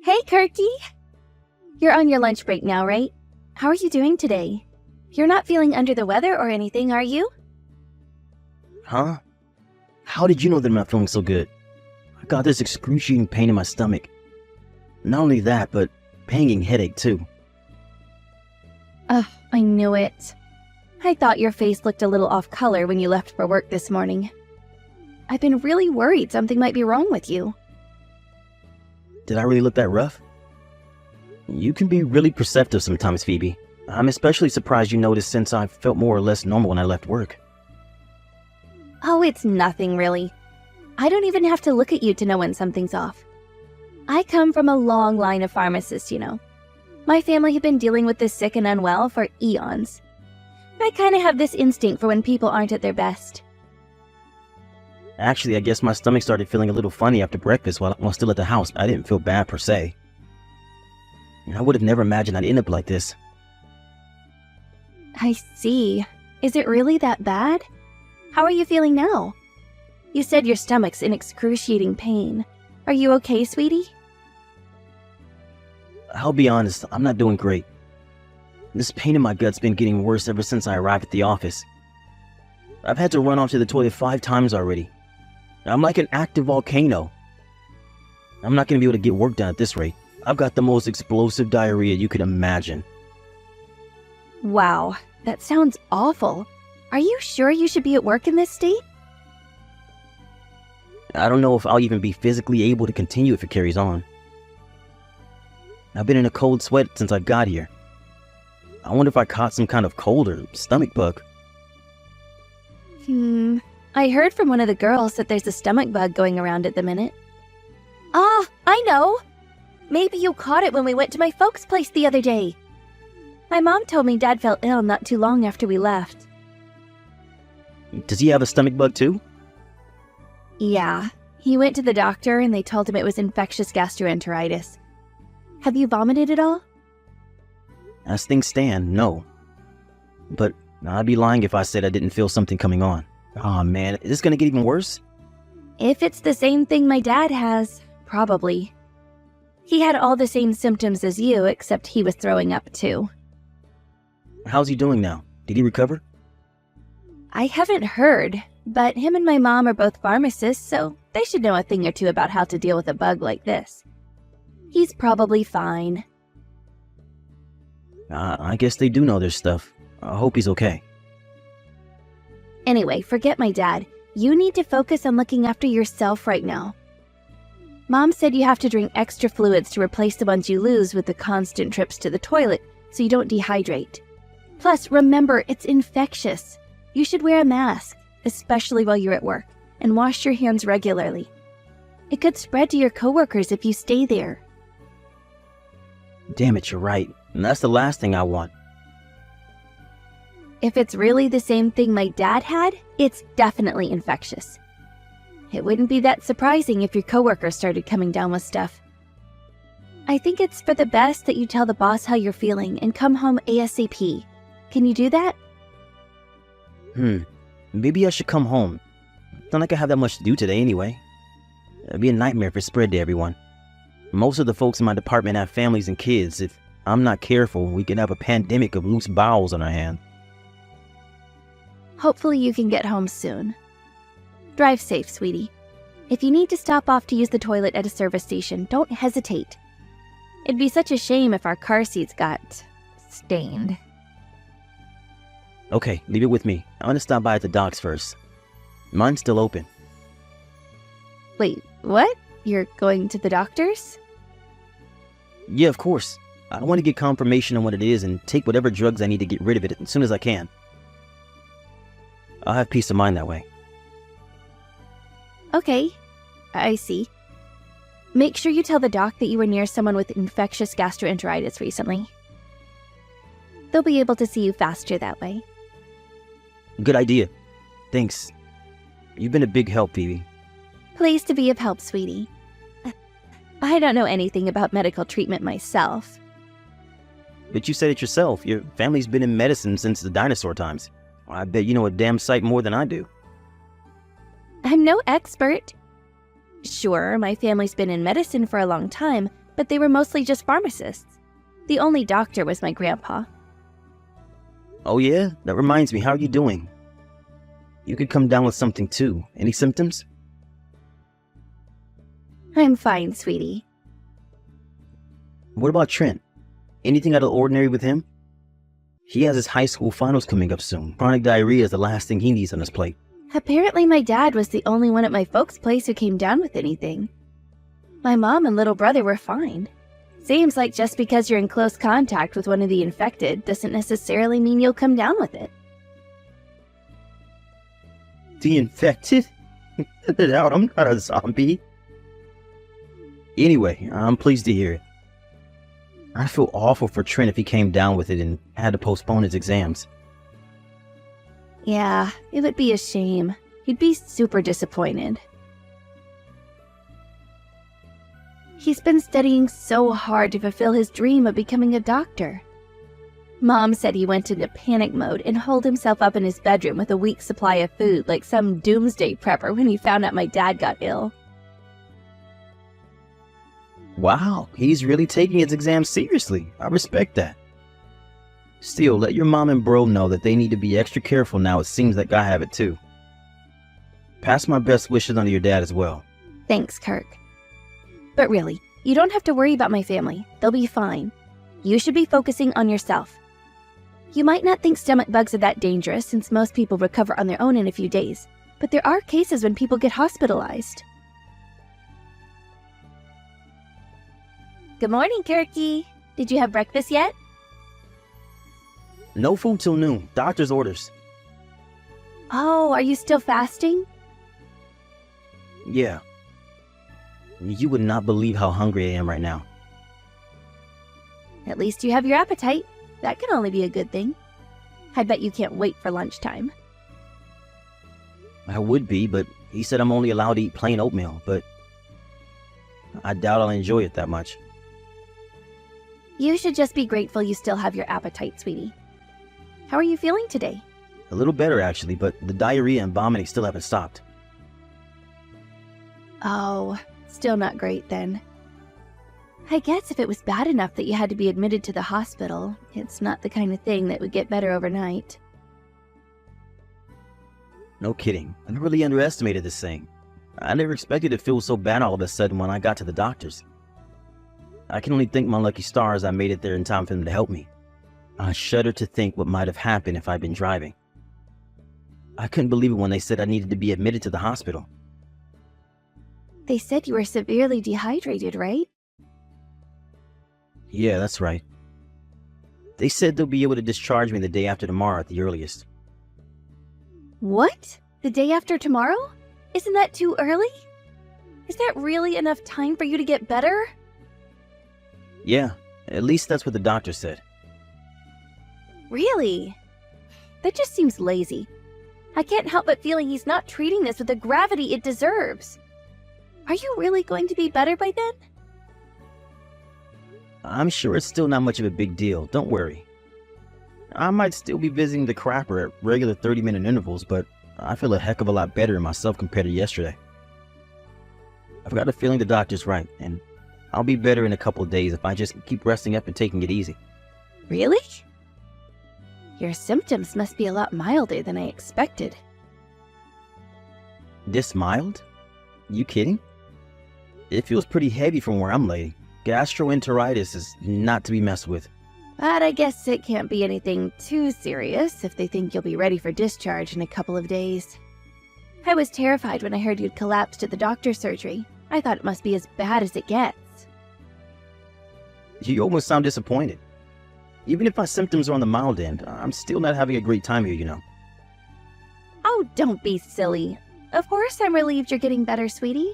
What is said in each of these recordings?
Hey, Kirky! You're on your lunch break now, right? How are you doing today? You're not feeling under the weather or anything, are you? Huh? How did you know that I'm not feeling so good? I got this excruciating pain in my stomach. Not only that, but banging headache too. Ugh, I knew it. I thought your face looked a little off color when you left for work this morning. I've been really worried something might be wrong with you. Did I really look that rough? You can be really perceptive sometimes, Phoebe. I'm especially surprised you noticed since I felt more or less normal when I left work. Oh, it's nothing really. I don't even have to look at you to know when something's off. I come from a long line of pharmacists, you know. My family have been dealing with the sick and unwell for eons. I kind of have this instinct for when people aren't at their best. Actually, I guess my stomach started feeling a little funny after breakfast while still at the house. I didn't feel bad per se. I would have never imagined I'd end up like this. I see. Is it really that bad? How are you feeling now? You said your stomach's in excruciating pain. Are you okay, sweetie? I'll be honest, I'm not doing great. This pain in my gut's been getting worse ever since I arrived at the office. I've had to run off to the toilet 5 times already. I'm like an active volcano. I'm not going to be able to get work done at this rate. I've got the most explosive diarrhea you could imagine. Wow, that sounds awful. Are you sure you should be at work in this state? I don't know if I'll even be physically able to continue if it carries on. I've been in a cold sweat since I got here. I wonder if I caught some kind of cold or stomach bug. I heard from one of the girls that there's a stomach bug going around at the minute. Ah, I know! Maybe you caught it when we went to my folks' place the other day. My mom told me Dad fell ill not too long after we left. Does he have a stomach bug too? Yeah, he went to the doctor and they told him it was infectious gastroenteritis. Have you vomited at all? As things stand, no. But I'd be lying if I said I didn't feel something coming on. Aw, man, is this gonna get even worse? If it's the same thing my dad has, probably. He had all the same symptoms as you, except he was throwing up too. How's he doing now? Did he recover? I haven't heard, but him and my mom are both pharmacists, so they should know a thing or two about how to deal with a bug like this. He's probably fine. I guess they do know their stuff. I hope he's okay. Anyway, forget my dad. You need to focus on looking after yourself right now. Mom said you have to drink extra fluids to replace the ones you lose with the constant trips to the toilet so you don't dehydrate. Plus, remember, it's infectious. You should wear a mask, especially while you're at work, and wash your hands regularly. It could spread to your coworkers if you stay there. Damn it, you're right. And that's the last thing I want. If it's really the same thing my dad had, it's definitely infectious. It wouldn't be that surprising if your coworkers started coming down with stuff. I think it's for the best that you tell the boss how you're feeling and come home ASAP. Can you do that? Maybe I should come home. It's not like I have that much to do today anyway. It'd be a nightmare if it spread to everyone. Most of the folks in my department have families and kids. If I'm not careful, we could have a pandemic of loose bowels on our hands. Hopefully you can get home soon. Drive safe, sweetie. If you need to stop off to use the toilet at a service station, don't hesitate. It'd be such a shame if our car seats got stained. Okay, leave it with me. I'm gonna stop by at the docks first. Mine's still open. Wait, what? You're going to the doctor's? Yeah, of course. I want to get confirmation on what it is and take whatever drugs I need to get rid of it as soon as I can. I'll have peace of mind that way. Okay, I see. Make sure you tell the doc that you were near someone with infectious gastroenteritis recently. They'll be able to see you faster that way. Good idea. Thanks. You've been a big help, Phoebe. Pleased to be of help, sweetie. I don't know anything about medical treatment myself. But you said it yourself. Your family's been in medicine since the dinosaur times. I bet you know a damn sight more than I do. I'm no expert. Sure, my family's been in medicine for a long time, but they were mostly just pharmacists. The only doctor was my grandpa. Oh yeah? That reminds me, how are you doing? You could come down with something too. Any symptoms? I'm fine, sweetie. What about Trent? Anything out of the ordinary with him? He has his high school finals coming up soon. Chronic diarrhea is the last thing he needs on his plate. Apparently my dad was the only one at my folks' place who came down with anything. My mom and little brother were fine. Seems like just because you're in close contact with one of the infected doesn't necessarily mean you'll come down with it. The infected? Get it out, I'm not a zombie. Anyway, I'm pleased to hear it. I feel awful for Trent if he came down with it and had to postpone his exams. Yeah, it would be a shame. He'd be super disappointed. He's been studying so hard to fulfill his dream of becoming a doctor. Mom said he went into panic mode and holed himself up in his bedroom with a week's supply of food like some doomsday prepper when he found out my dad got ill. Wow, he's really taking his exams seriously. I respect that. Still, let your mom and bro know that they need to be extra careful now. It seems like I have it too. Pass my best wishes on to your dad as well. Thanks, Kirk. But really, you don't have to worry about my family. They'll be fine. You should be focusing on yourself. You might not think stomach bugs are that dangerous since most people recover on their own in a few days, but there are cases when people get hospitalized. Good morning, Kirky. Did you have breakfast yet? No food till noon. Doctor's orders. Oh, are you still fasting? Yeah. You would not believe how hungry I am right now. At least you have your appetite. That can only be a good thing. I bet you can't wait for lunchtime. I would be, but he said I'm only allowed to eat plain oatmeal, but I doubt I'll enjoy it that much. You should just be grateful you still have your appetite, sweetie. How are you feeling today? A little better actually, but the diarrhea and vomiting still haven't stopped. Oh, still not great then. I guess if it was bad enough that you had to be admitted to the hospital, it's not the kind of thing that would get better overnight. No kidding. I really underestimated this thing. I never expected it to feel so bad all of a sudden when I got to the doctors. I can only thank my lucky stars I made it there in time for them to help me. I shudder to think what might have happened if I'd been driving. I couldn't believe it when they said I needed to be admitted to the hospital. They said you were severely dehydrated, right? Yeah, that's right. They said they'll be able to discharge me the day after tomorrow at the earliest. What? The day after tomorrow? Isn't that too early? Is that really enough time for you to get better? Yeah, at least that's what the doctor said. Really? That just seems lazy. I can't help but feeling he's not treating this with the gravity it deserves. Are you really going to be better by then? I'm sure it's still not much of a big deal, don't worry. I might still be visiting the crapper at regular 30-minute intervals, but I feel a heck of a lot better in myself compared to yesterday. I've got a feeling the doctor's right, and I'll be better in a couple of days if I just keep resting up and taking it easy. Really? Your symptoms must be a lot milder than I expected. This mild? You kidding? It feels pretty heavy from where I'm laying. Gastroenteritis is not to be messed with. But I guess it can't be anything too serious if they think you'll be ready for discharge in a couple of days. I was terrified when I heard you'd collapsed at the doctor's surgery. I thought it must be as bad as it gets. You almost sound disappointed. Even if my symptoms are on the mild end, I'm still not having a great time here, you know. Oh, don't be silly. Of course I'm relieved you're getting better, sweetie.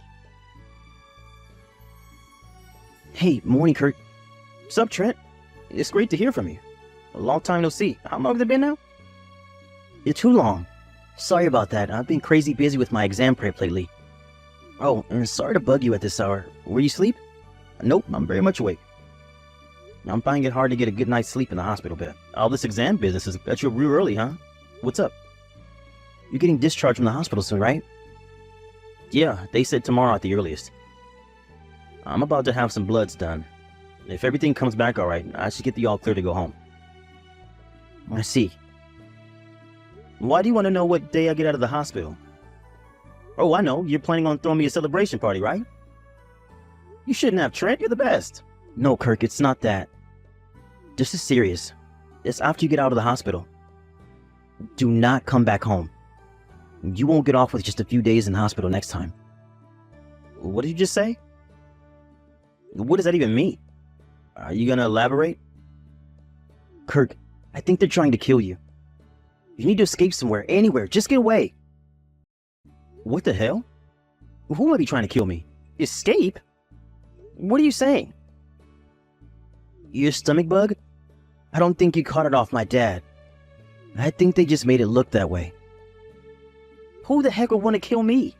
Hey, morning, Kurt. Sup, Trent? It's great to hear from you. A long time no see. How long has it been now? You're too long. Sorry about that. I've been crazy busy with my exam prep lately. Oh, and sorry to bug you at this hour. Were you asleep? Nope, I'm very much awake. I'm finding it hard to get a good night's sleep in the hospital bed. All this exam business has got you real early, huh? What's up? You're getting discharged from the hospital soon, right? Yeah, they said tomorrow at the earliest. I'm about to have some bloods done. If everything comes back all right, I should get the all clear to go home. I see. Why do you want to know what day I get out of the hospital? Oh, I know. You're planning on throwing me a celebration party, right? You shouldn't have, Trent. You're the best. No, Kirk, it's not that. This is serious. It's after you get out of the hospital. Do not come back home. You won't get off with just a few days in the hospital next time. What did you just say? What does that even mean? Are you gonna elaborate? Kirk, I think they're trying to kill you. You need to escape somewhere, anywhere. Just get away. What the hell? Who might be trying to kill me? Escape? What are you saying? Your stomach bug? I don't think you caught it off my dad. I think they just made it look that way. Who the heck would want to kill me?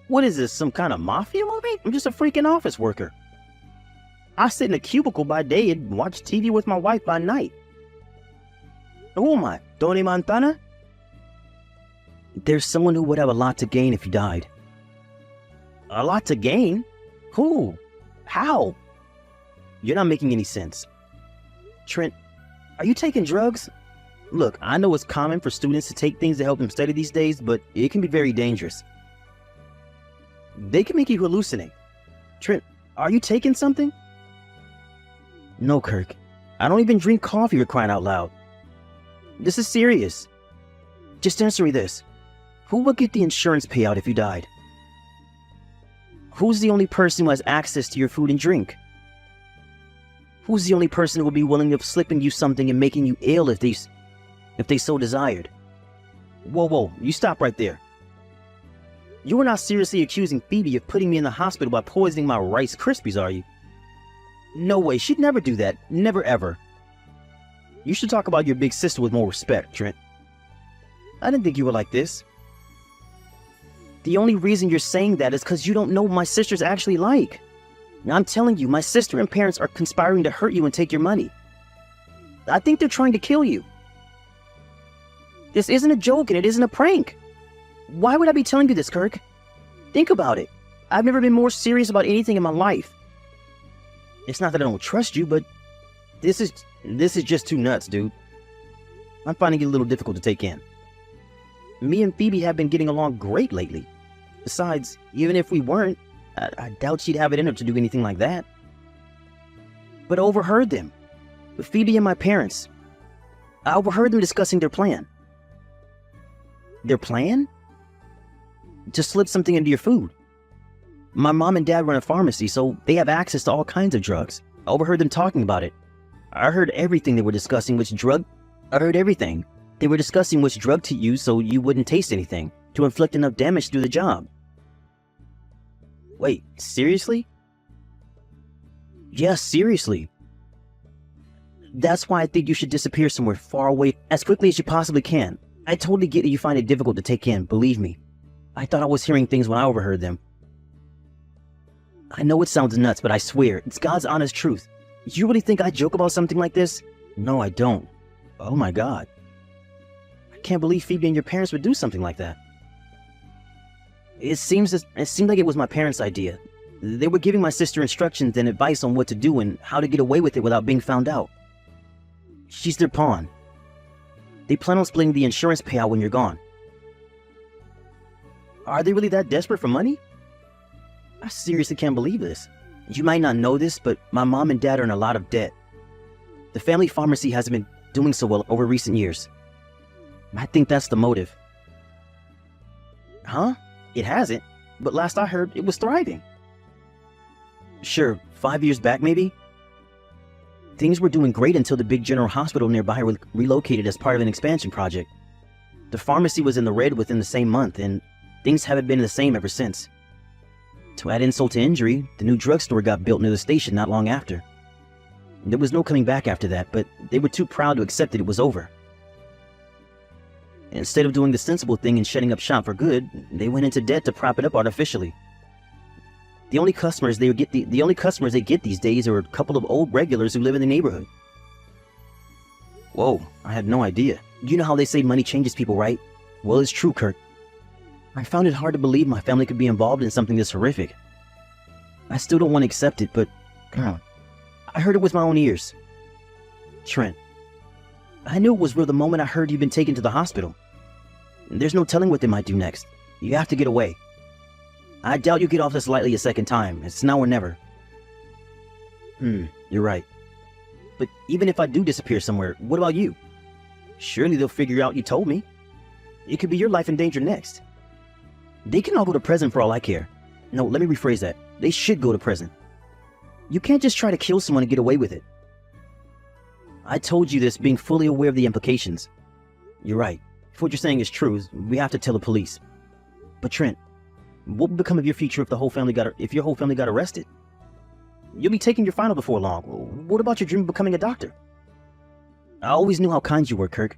What is this, some kind of mafia movie? I'm just a freaking office worker. I sit in a cubicle by day and watch TV with my wife by night. Who am I, Tony Montana? There's someone who would have a lot to gain if you died. A lot to gain? Who? How? You're not making any sense. Trent, are you taking drugs? Look, I know it's common for students to take things to help them study these days, but it can be very dangerous. They can make you hallucinate. Trent, are you taking something? No, Kirk. I don't even drink coffee, you're crying out loud. This is serious. Just answer me this. Who would get the insurance payout if you died? Who's the only person who has access to your food and drink? Who's the only person who would be willing to slipping you something and making you ill if they so desired? Whoa, you stop right there. You are not seriously accusing Phoebe of putting me in the hospital by poisoning my Rice Krispies, are you? No way, she'd never do that. Never ever. You should talk about your big sister with more respect, Trent. I didn't think you were like this. The only reason you're saying that is because you don't know what my sister's actually like. Now, I'm telling you, my sister and parents are conspiring to hurt you and take your money. I think they're trying to kill you. This isn't a joke and it isn't a prank. Why would I be telling you this, Kirk? Think about it. I've never been more serious about anything in my life. It's not that I don't trust you, but this is just too nuts, dude. I'm finding it a little difficult to take in. Me and Phoebe have been getting along great lately. Besides, even if we weren't, I doubt she'd have it in her to do anything like that. But I overheard them. With Phoebe and my parents. I overheard them discussing their plan. Their plan? To slip something into your food. My mom and dad run a pharmacy, so they have access to all kinds of drugs. I overheard them talking about it. I heard everything they were discussing, I heard everything. They were discussing which drug to use so you wouldn't taste anything, to inflict enough damage to do the job. Wait, seriously? Yes, seriously. That's why I think you should disappear somewhere far away as quickly as you possibly can. I totally get that you find it difficult to take in, believe me. I thought I was hearing things when I overheard them. I know it sounds nuts, but I swear, it's God's honest truth. You really think I joke about something like this? No, I don't. Oh my God. I can't believe Phoebe and your parents would do something like that. It seemed like it was my parents' idea. They were giving my sister instructions and advice on what to do and how to get away with it without being found out. She's their pawn. They plan on splitting the insurance payout when you're gone. Are they really that desperate for money? I seriously can't believe this. You might not know this, but my mom and dad are in a lot of debt. The family pharmacy hasn't been doing so well over recent years. I think that's the motive. Huh? It hasn't, but last I heard, it was thriving. Sure, 5 years back maybe? Things were doing great until the big general hospital nearby relocated as part of an expansion project. The pharmacy was in the red within the same month, and things haven't been the same ever since. To add insult to injury, the new drugstore got built near the station not long after. There was no coming back after that, but they were too proud to accept that it was over. Instead of doing the sensible thing and shutting up shop for good, they went into debt to prop it up artificially. The only customers they get these days are a couple of old regulars who live in the neighborhood. Whoa, I had no idea. You know how they say money changes people, right? Well, it's true, Kurt. I found it hard to believe my family could be involved in something this horrific. I still don't want to accept it, but God, I heard it with my own ears. Trent, I knew it was real the moment I heard you've been taken to the hospital. There's no telling what they might do next. You have to get away. I doubt you get off this lightly a second time. It's now or never. You're right. But even if I do disappear somewhere, what about you? Surely they'll figure out you told me. It could be your life in danger next. They can all go to prison for all I care. No, let me rephrase that. They should go to prison. You can't just try to kill someone and get away with it. I told you this being fully aware of the implications. You're right. If what you're saying is true, we have to tell the police. But Trent, what would become of your future if your whole family got arrested? You'll be taking your final before long. What about your dream of becoming a doctor? I always knew how kind you were, Kirk.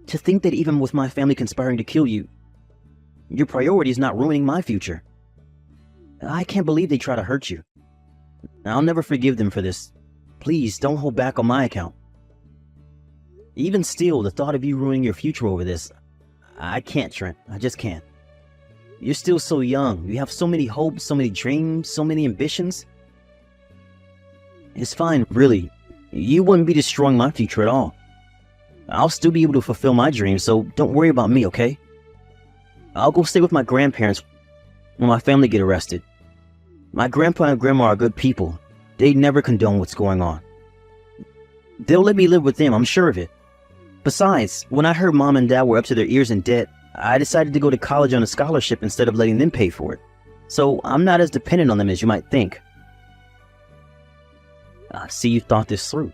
To think that even with my family conspiring to kill you, your priority is not ruining my future. I can't believe they try to hurt you. I'll never forgive them for this. Please, don't hold back on my account. Even still, the thought of you ruining your future over this, I can't, Trent. I just can't. You're still so young. You have so many hopes, so many dreams, so many ambitions. It's fine, really. You wouldn't be destroying my future at all. I'll still be able to fulfill my dreams, so don't worry about me, okay? I'll go stay with my grandparents when my family get arrested. My grandpa and grandma are good people. They never condone what's going on. They'll let me live with them, I'm sure of it. Besides, when I heard Mom and Dad were up to their ears in debt, I decided to go to college on a scholarship instead of letting them pay for it. So I'm not as dependent on them as you might think. I see you thought this through.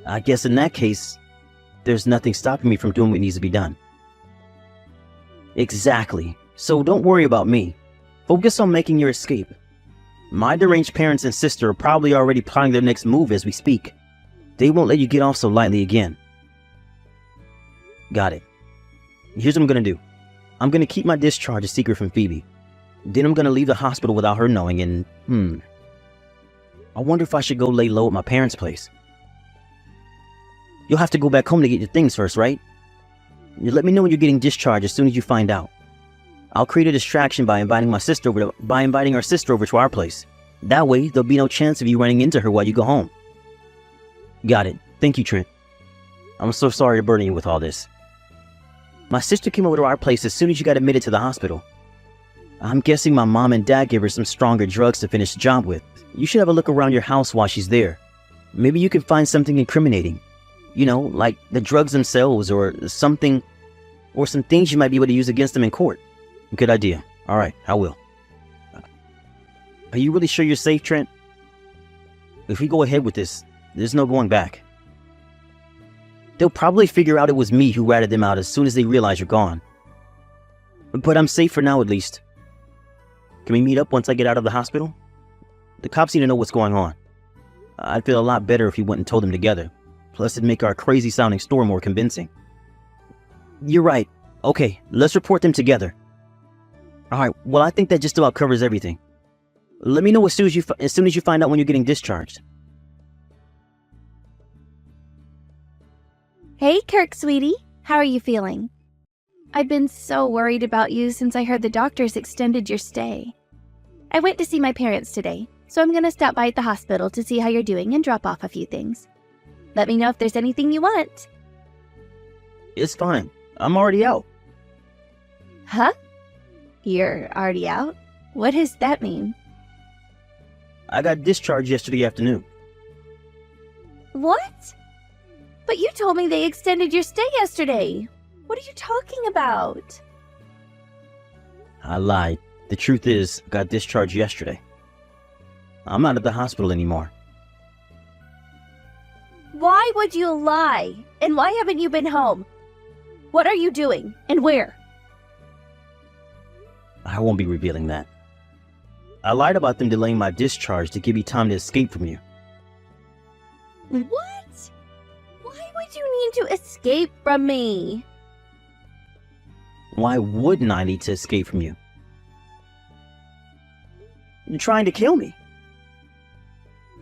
I guess in that case, there's nothing stopping me from doing what needs to be done. Exactly. So don't worry about me. Focus on making your escape. My deranged parents and sister are probably already plotting their next move as we speak. They won't let you get off so lightly again. Got it. Here's what I'm gonna do. I'm gonna keep my discharge a secret from Phoebe. Then I'm gonna leave the hospital without her knowing and, I wonder if I should go lay low at my parents' place. You'll have to go back home to get your things first, right? You let me know when you're getting discharged as soon as you find out. I'll create a distraction by inviting our sister over to our place. That way, there'll be no chance of you running into her while you go home. Got it. Thank you, Trent. I'm so sorry to burden you with all this. My sister came over to our place as soon as you got admitted to the hospital. I'm guessing my mom and dad gave her some stronger drugs to finish the job with. You should have a look around your house while she's there. Maybe you can find something incriminating. You know, like the drugs themselves or some things you might be able to use against them in court. Good idea. Alright, I will. Are you really sure you're safe, Trent? If we go ahead with this, there's no going back. They'll probably figure out it was me who ratted them out as soon as they realize you're gone. But I'm safe for now, at least. Can we meet up once I get out of the hospital? The cops need to know what's going on. I'd feel a lot better if we went and told them together. Plus, it'd make our crazy-sounding story more convincing. You're right. Okay, let's report them together. Alright, well, I think that just about covers everything. Let me know as soon as you find out when you're getting discharged. Hey, Kirk, sweetie. How are you feeling? I've been so worried about you since I heard the doctors extended your stay. I went to see my parents today, so I'm gonna stop by at the hospital to see how you're doing and drop off a few things. Let me know if there's anything you want. It's fine. I'm already out. Huh? You're already out? What does that mean? I got discharged yesterday afternoon. What? But you told me they extended your stay yesterday. What are you talking about? I lied. The truth is, I got discharged yesterday. I'm not at the hospital anymore. Why would you lie? And why haven't you been home? What are you doing? And where? I won't be revealing that. I lied about them delaying my discharge to give you time to escape from you. What? Why would you need to escape from me? Why wouldn't I need to escape from you? You're trying to kill me.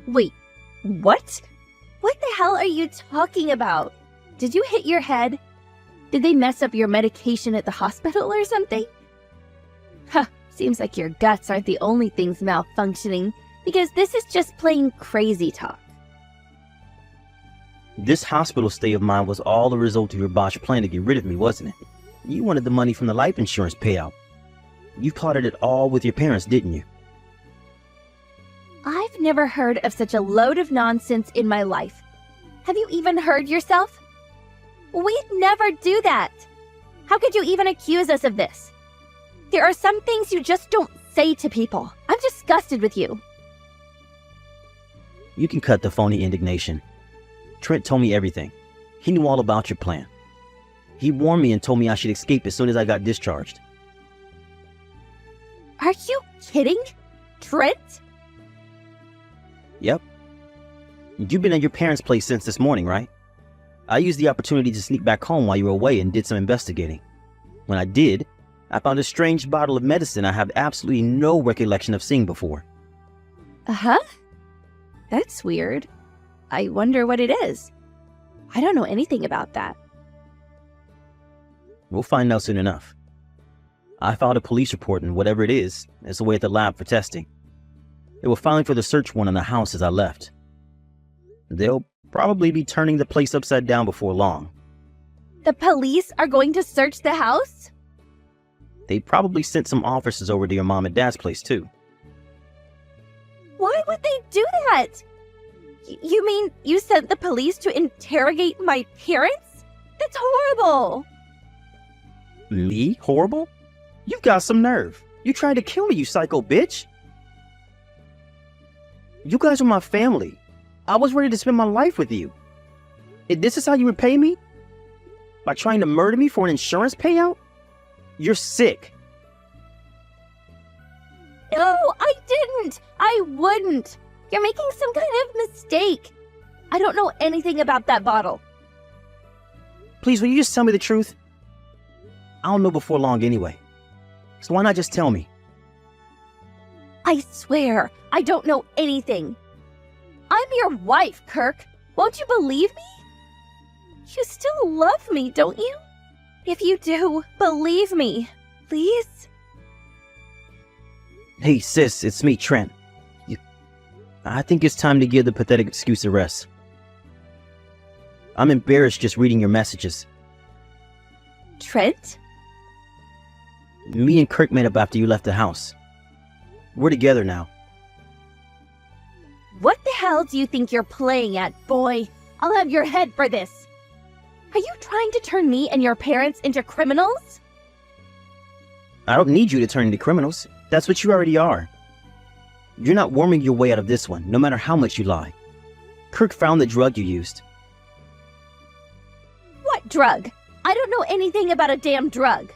Wait, what? What the hell are you talking about? Did you hit your head? Did they mess up your medication at the hospital or something? Huh, seems like your guts aren't the only things malfunctioning. because this is just plain crazy talk. This hospital stay of mine was all the result of your botched plan to get rid of me, wasn't it? You wanted the money from the life insurance payout. You plotted it all with your parents, didn't you? I've never heard of such a load of nonsense in my life. Have you even heard yourself? We'd never do that. How could you even accuse us of this? There are some things you just don't say to people. I'm disgusted with you. You can cut the phony indignation. Trent told me everything. He knew all about your plan. He warned me and told me I should escape as soon as I got discharged. Are you kidding? Trent? Yep. You've been at your parents' place since this morning, right? I used the opportunity to sneak back home while you were away and did some investigating. When I did, I found a strange bottle of medicine I have absolutely no recollection of seeing before. Uh-huh. That's weird. I wonder what it is. I don't know anything about that. We'll find out soon enough. I filed a police report, and whatever it is away at the lab for testing. They were filing for the search warrant on the house as I left. They'll probably be turning the place upside down before long. The police are going to search the house? They probably sent some officers over to your mom and dad's place, too. Why would they do that? You mean you sent the police to interrogate my parents? That's horrible! Me? Horrible? You've got some nerve. You tried to kill me, you psycho bitch! You guys are my family. I was ready to spend my life with you. If this is how you repay me? By trying to murder me for an insurance payout? You're sick. No, I didn't! I wouldn't! You're making some kind of mistake. I don't know anything about that bottle. Please, will you just tell me the truth? I'll know before long anyway. So why not just tell me? I swear, I don't know anything. I'm your wife, Kirk. Won't you believe me? You still love me, don't you? If you do, believe me, please? Hey, sis, it's me, Trent. I think it's time to give the pathetic excuse a rest. I'm embarrassed just reading your messages. Trent? Me and Kirk made up after you left the house. We're together now. What the hell do you think you're playing at, boy? I'll have your head for this. Are you trying to turn me and your parents into criminals? I don't need you to turn into criminals. That's what you already are. You're not worming your way out of this one, no matter how much you lie. Kirk found the drug you used. What drug? I don't know anything about a damn drug.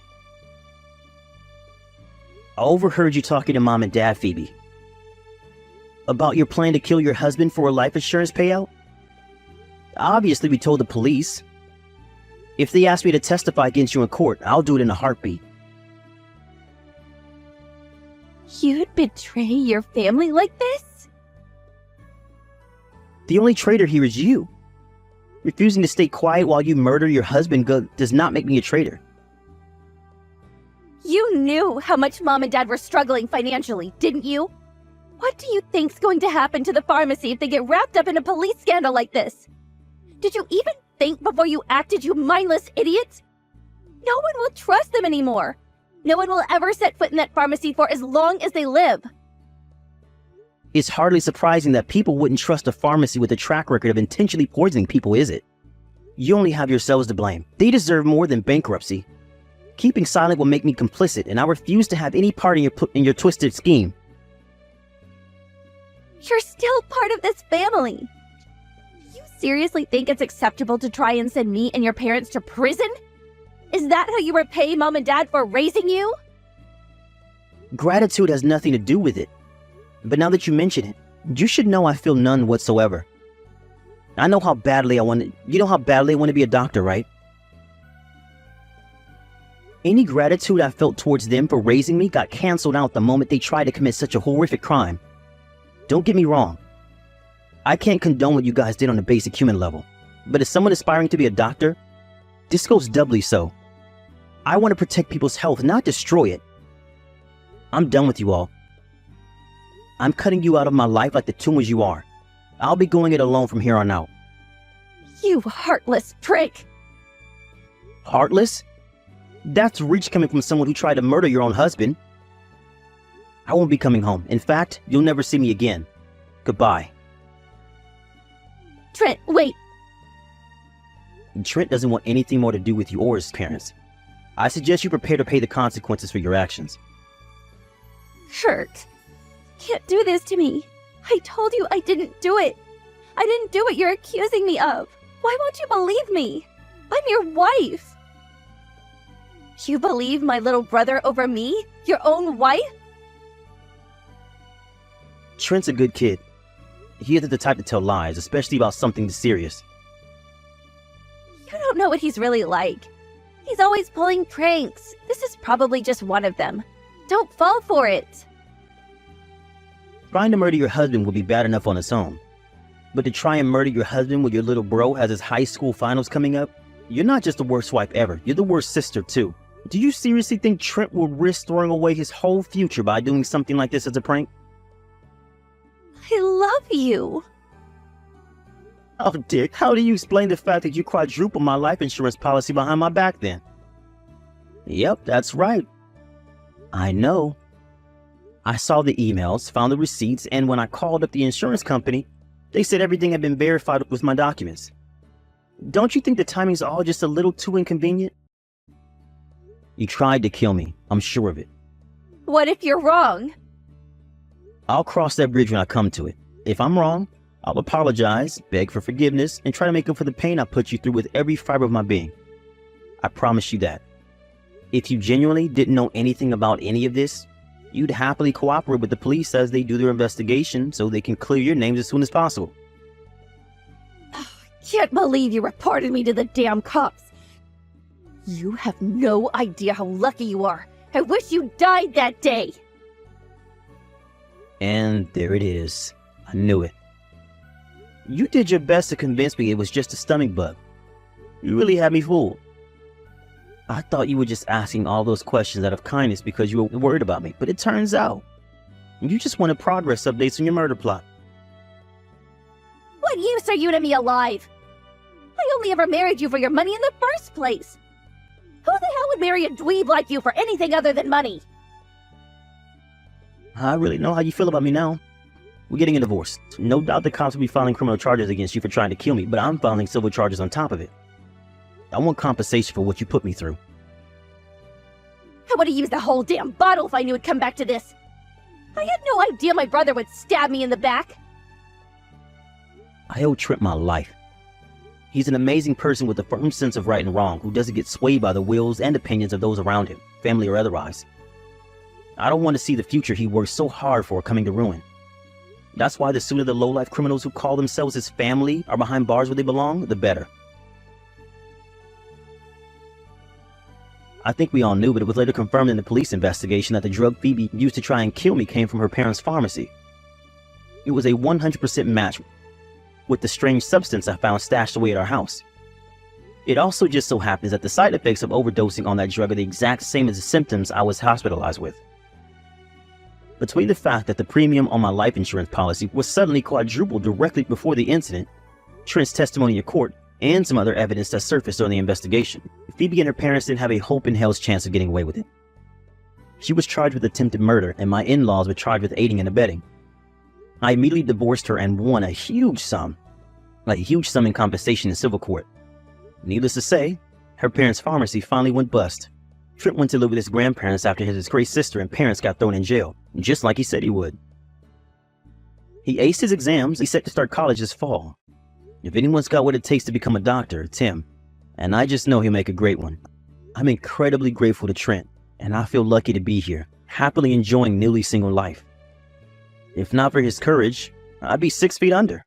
I overheard you talking to Mom and Dad, Phoebe. About your plan to kill your husband for a life insurance payout? Obviously, we told the police. If they ask me to testify against you in court, I'll do it in a heartbeat. You'd betray your family like this? The only traitor here is you. Refusing to stay quiet while you murder your husband does not make me a traitor. You knew how much Mom and Dad were struggling financially, didn't you? What do you think's going to happen to the pharmacy if they get wrapped up in a police scandal like this? Did you even think before you acted, you mindless idiot? No one will trust them anymore. No one will ever set foot in that pharmacy for as long as they live. It's hardly surprising that people wouldn't trust a pharmacy with a track record of intentionally poisoning people, is it? You only have yourselves to blame. They deserve more than bankruptcy. Keeping silent will make me complicit, and I refuse to have any part in your twisted scheme. You're still part of this family. You seriously think it's acceptable to try and send me and your parents to prison? Is that how you repay Mom and Dad for raising you? Gratitude has nothing to do with it. But now that you mention it, you should know I feel none whatsoever. I know how badly you know how badly I want to be a doctor, right? Any gratitude I felt towards them for raising me got canceled out the moment they tried to commit such a horrific crime. Don't get me wrong. I can't condone what you guys did on a basic human level. But as someone aspiring to be a doctor, this goes doubly so. I want to protect people's health, not destroy it. I'm done with you all. I'm cutting you out of my life like the tumors you are. I'll be going it alone from here on out. You heartless prick! Heartless? That's reach coming from someone who tried to murder your own husband. I won't be coming home. In fact, you'll never see me again. Goodbye. Trent, wait! Trent doesn't want anything more to do with you or his parents. I suggest you prepare to pay the consequences for your actions. Kurt, can't do this to me. I told you I didn't do it. I didn't do what you're accusing me of. Why won't you believe me? I'm your wife. You believe my little brother over me? Your own wife? Trent's a good kid. He isn't the type to tell lies, especially about something this serious. You don't know what he's really like. He's always pulling pranks. This is probably just one of them. Don't fall for it. Trying to murder your husband would be bad enough on its own. But to try and murder your husband when your little bro has his high school finals coming up, you're not just the worst wife ever, you're the worst sister too. Do you seriously think Trent will risk throwing away his whole future by doing something like this as a prank? I love you. Oh, Dick, how do you explain the fact that you quadrupled my life insurance policy behind my back then? Yep, that's right. I know. I saw the emails, found the receipts, and when I called up the insurance company, they said everything had been verified with my documents. Don't you think the timing's all just a little too inconvenient? You tried to kill me, I'm sure of it. What if you're wrong? I'll cross that bridge when I come to it. If I'm wrong, I'll apologize, beg for forgiveness, and try to make up for the pain I put you through with every fiber of my being. I promise you that. If you genuinely didn't know anything about any of this, you'd happily cooperate with the police as they do their investigation so they can clear your names as soon as possible. Can't believe you reported me to the damn cops. You have no idea how lucky you are. I wish you died that day. And there it is. I knew it. You did your best to convince me it was just a stomach bug. You really had me fooled. I thought you were just asking all those questions out of kindness because you were worried about me, but it turns out you just wanted progress updates on your murder plot. What use are you to me alive? I only ever married you for your money in the first place. Who the hell would marry a dweeb like you for anything other than money? I really know how you feel about me now. We're getting a divorce. No doubt the cops will be filing criminal charges against you for trying to kill me, but I'm filing civil charges on top of it. I want compensation for what you put me through. I would have used the whole damn bottle if I knew it'd come back to this. I had no idea my brother would stab me in the back. I owe Trent my life. He's an amazing person with a firm sense of right and wrong who doesn't get swayed by the wills and opinions of those around him, family or otherwise. I don't want to see the future he worked so hard for coming to ruin. That's why the sooner the low-life criminals who call themselves his family are behind bars where they belong, the better. I think we all knew, but it was later confirmed in the police investigation that the drug Phoebe used to try and kill me came from her parents' pharmacy. It was a 100% match with the strange substance I found stashed away at our house. It also just so happens that the side effects of overdosing on that drug are the exact same as the symptoms I was hospitalized with. Between the fact that the premium on my life insurance policy was suddenly quadrupled directly before the incident, Trent's testimony in court, and some other evidence that surfaced during the investigation, Phoebe and her parents didn't have a hope in hell's chance of getting away with it. She was charged with attempted murder, and my in-laws were charged with aiding and abetting. I immediately divorced her and won a huge sum in compensation in civil court. Needless to say, her parents' pharmacy finally went bust. Trent went to live with his grandparents after his disgraced sister and parents got thrown in jail, just like he said he would. He aced his exams. He's set to start college this fall. If anyone's got what it takes to become a doctor, it's him. And I just know he'll make a great one. I'm incredibly grateful to Trent, and I feel lucky to be here, happily enjoying newly single life. If not for his courage, I'd be 6 feet under.